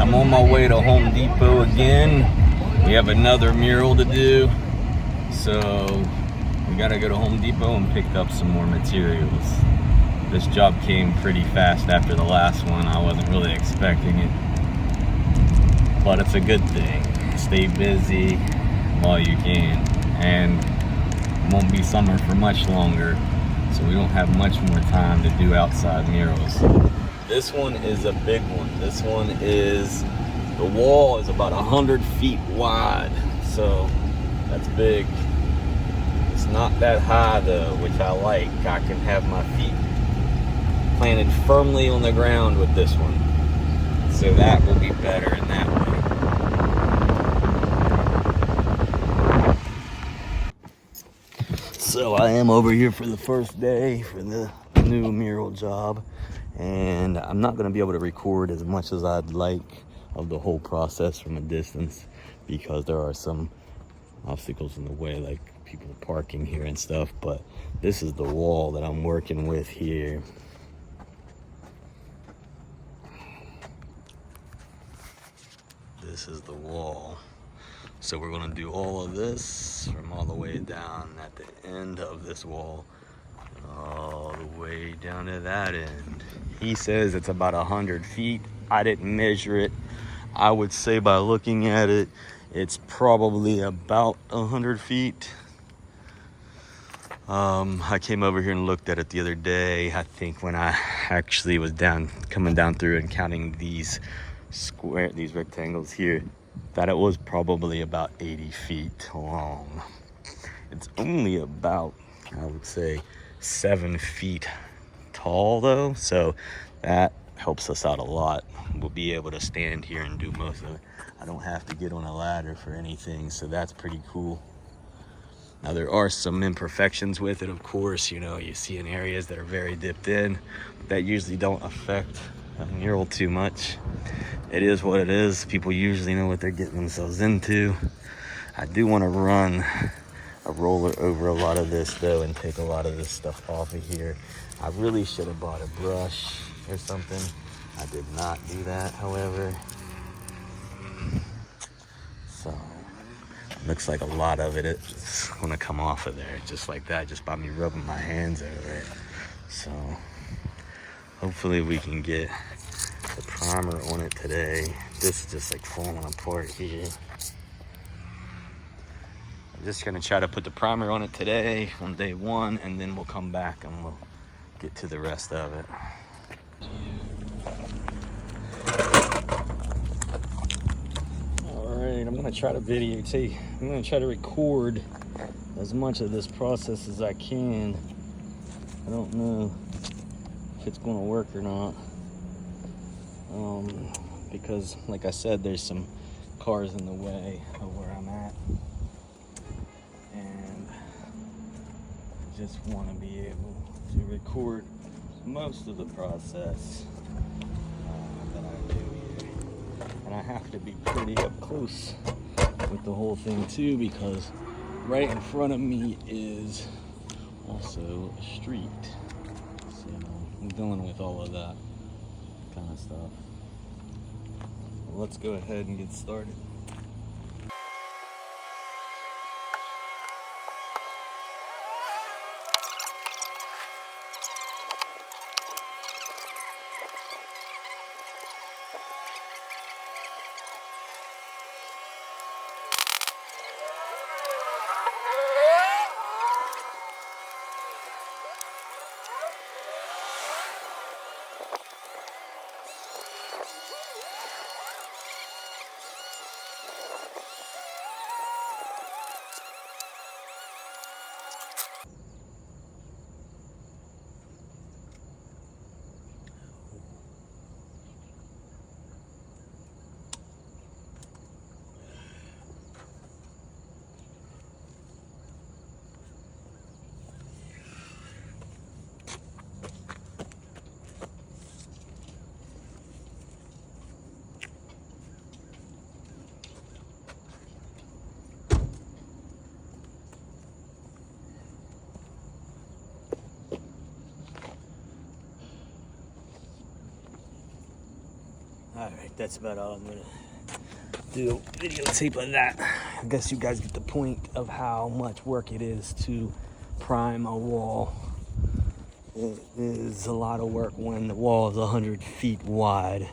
I'm on my way to Home Depot again. We have another mural to do, so we gotta go to Home Depot and pick up some more materials. This job came pretty fast after the last one. I wasn't really expecting it, but it's a good thing. Stay busy while you can, and it won't be summer for much longer, so we don't have much more time to do outside murals. This one is a big one. This one is, the wall is about 100 feet wide, so that's big. It's not that high though, which I like. I can have my feet planted firmly on the ground with this one, so that will be better in that way. So I am over here for the first day for the new mural job, and I'm not going to be able to record as much as I'd like of the whole process from a distance because there are some obstacles in the way, like people parking here and stuff. But this is the wall that I'm working with here. This is the wall. So we're going to do all of this from all the way down at the end of this wall, all the way down to that end. He says it's about 100 feet. I didn't measure it. I would say by looking at it, it's probably about 100 feet. I came over here and looked at it the other day. I think when I actually was coming down through and counting these rectangles here, that it was probably about 80 feet long. It's only about, I would say, 7 feet tall though, so that helps us out a lot. We'll be able to stand here and do most of it. I don't have to get on a ladder for anything, so that's pretty cool. Now there are some imperfections with it, of course. You know, you see in areas that are very dipped in, but that usually don't affect a mural too much. It is what it is. People usually know what they're getting themselves into. I do want to run a roller over a lot of this though and take a lot of this stuff off of here. I really should have bought a brush or something. I did not do that, however. So looks like a lot of it is gonna come off of there just like that, just by me rubbing my hands over it. So hopefully we can get the primer on it today. This is just like falling apart here. I'm just gonna try to put the primer on it today on day one, and then we'll come back and we'll get to the rest of it. Alright, I'm gonna try to videotape. I'm gonna try to record as much of this process as I can. I don't know if it's gonna work or not. Because like I said, there's some cars in the way of where I'm at. And I just want to be able to record most of the process that I do here. And I have to be pretty up close with the whole thing too, because right in front of me is also a street. So I'm dealing with all of that kind of stuff. Let's go ahead and get started. Alright, that's about all I'm gonna do a videotape of that. I guess you guys get the point of how much work it is to prime a wall. It is a lot of work when the wall is 100 feet wide.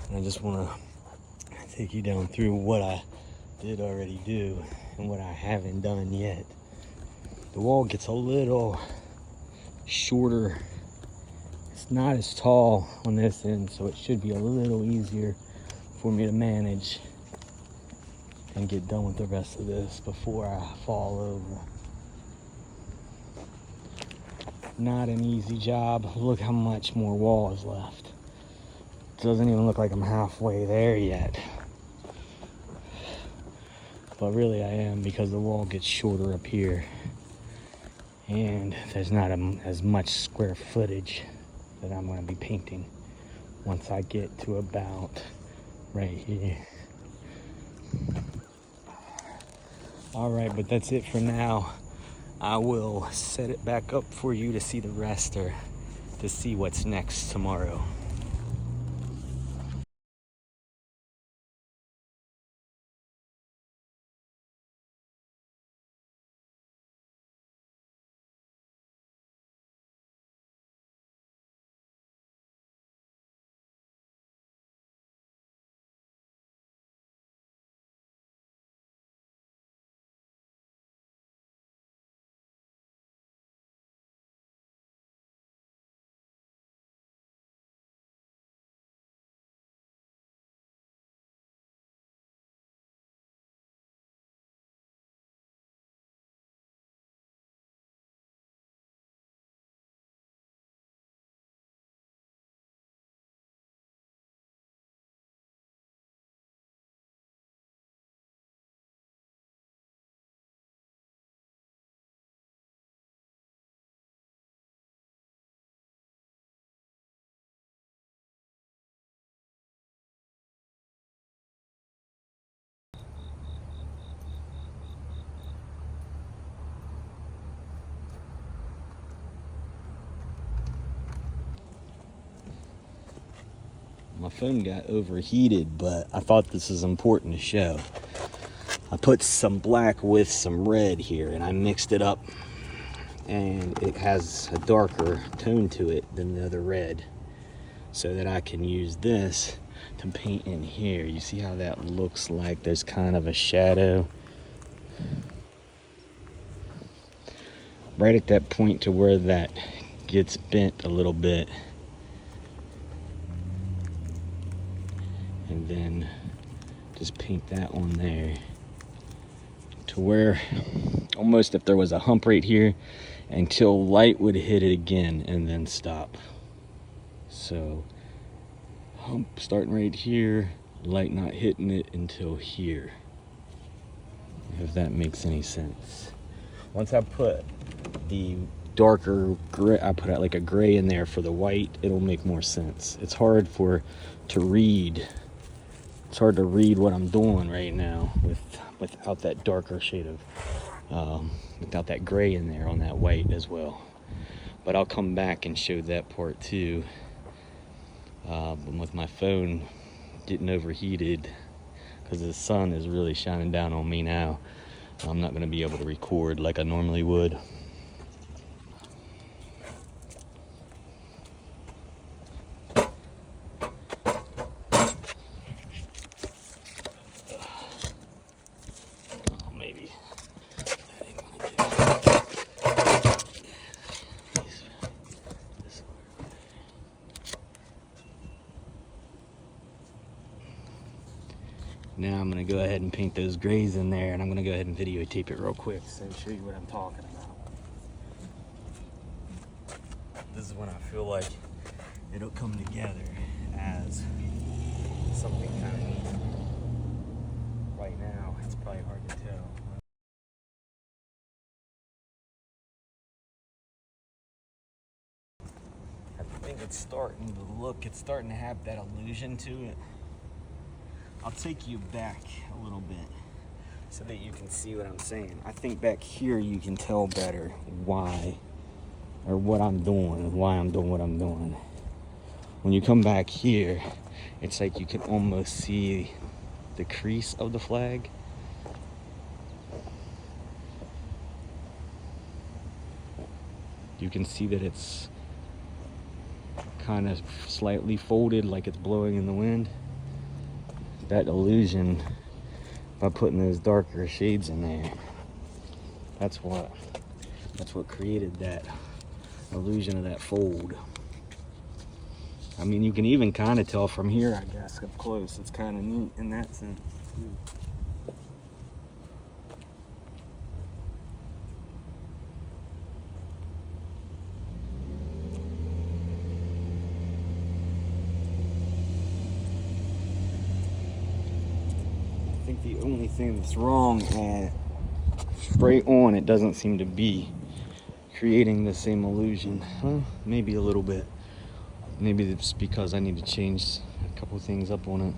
And I just want to take you down through what I did already do and what I haven't done yet. The wall gets a little shorter. It's not as tall on this end, so it should be a little easier for me to manage and get done with the rest of this before I fall over. Not an easy job. Look how much more wall is left. Doesn't even look like I'm halfway there yet. But really I am, because the wall gets shorter up here. And there's not as much square footage that I'm going to be painting once I get to about right here. Alright, but that's it for now. I will set it back up for you to see the rest, or to see what's next tomorrow. My phone got overheated, but I thought this was important to show. I put some black with some red here, and I mixed it up, and it has a darker tone to it than the other red, so that I can use this to paint in here. You see how that looks like there's kind of a shadow right at that point to where that gets bent a little bit. And then just paint that on there to where almost if there was a hump right here, until light would hit it again and then stop. So hump starting right here, light not hitting it until here, if that makes any sense. Once I put the darker gray, I put like a gray in there for the white, it'll make more sense. It's hard to read. It's hard to read what I'm doing right now without that darker shade of, without that gray in there on that white as well. But I'll come back and show that part too. With my phone getting overheated, because the sun is really shining down on me now, I'm not going to be able to record like I normally would. Now I'm going to go ahead and paint those grays in there, and I'm going to go ahead and videotape it real quick so show you what I'm talking about. This is when I feel like it'll come together as something kind of neat. Right now, it's probably hard to tell. I think it's starting to have that illusion to it. I'll take you back a little bit so that you can see what I'm saying. I think back here you can tell better why, or what I'm doing, and why I'm doing what I'm doing. when you come back here, it's like you can almost see the crease of the flag. You can see that it's kind of slightly folded, like it's blowing in the wind. That illusion, by putting those darker shades in there, that's what created that illusion of that fold. I mean, you can even kind of tell from here, I guess, up close. It's kind of neat in that sense too. I think the only thing that's wrong, and straight on, it doesn't seem to be creating the same illusion. Well, maybe a little bit. Maybe it's because I need to change a couple things up on it.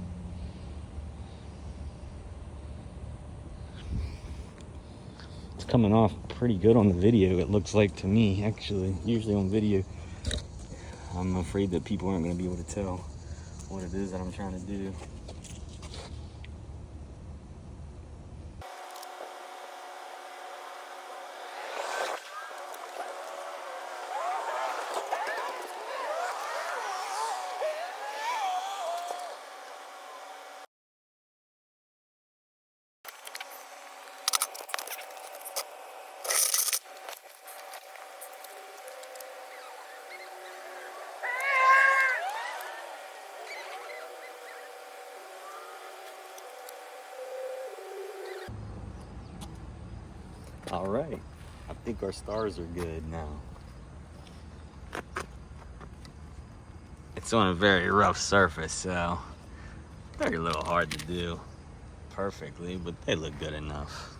It's coming off pretty good on the video, it looks like to me, actually. Usually on video, I'm afraid that people aren't going to be able to tell what it is that I'm trying to do. All right, I think our stars are good now. It's on a very rough surface, so they're a little hard to do perfectly, but they look good enough.